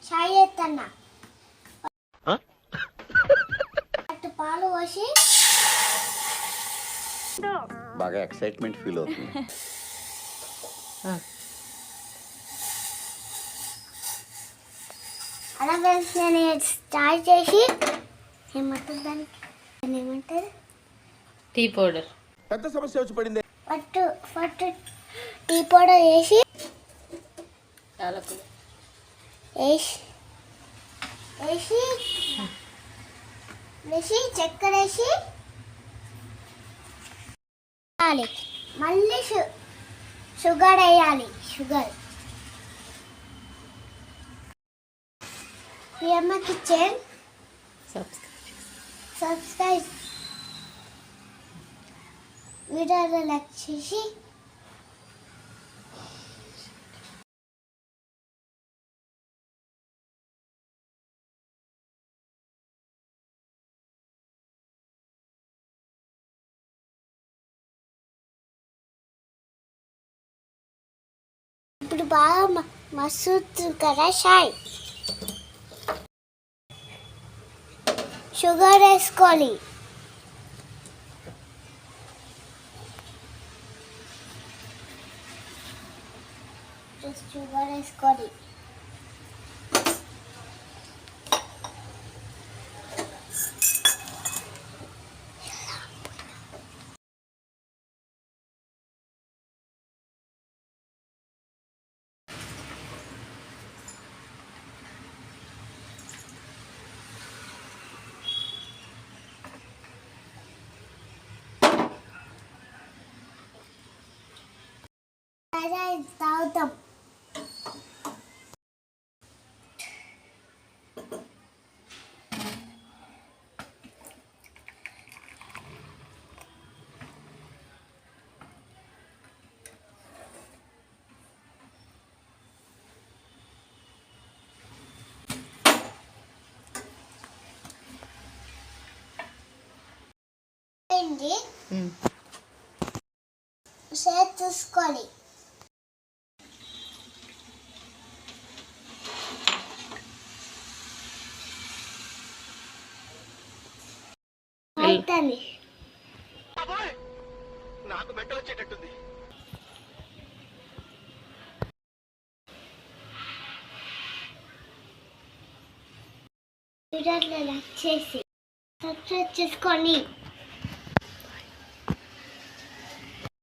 చాయ్ చేస్తున్నా. అటు పాలు పోసి బాగా ఎక్సైట్మెంట్ ఫీల్ అవుతుంది. అలా ఫ్రెండ్స్ నేను స్టార్ట్ చేసి ఏమంటారు దానికి ఏమంటారు టీ పౌడర్. పెద్ద సమస్య వచ్చి పడింది. ఫస్ట్ టీ పౌడర్ వేసి యాలకులు వేసి చక్కెర వేసి మళ్ళీ షుగర్ వేయాలి. ప్రియమ్మ కిచెన్ సబ్స్క్రైబ్ వీడియోలో లైక్ చేసి ఇప్పుడు బాగా మస్తు కదా చాయ్. షుగర్ వేసుకోవాలి. షుగర్ వేసుకోవాలి. తాగుతాం. షేర్ చూసుకోవాలి. నాకు మెట్ట వచ్చేటట్టుంది. వీడియోలో లైక్ చేసి సబ్స్క్రైబ్ చేసుకోండి.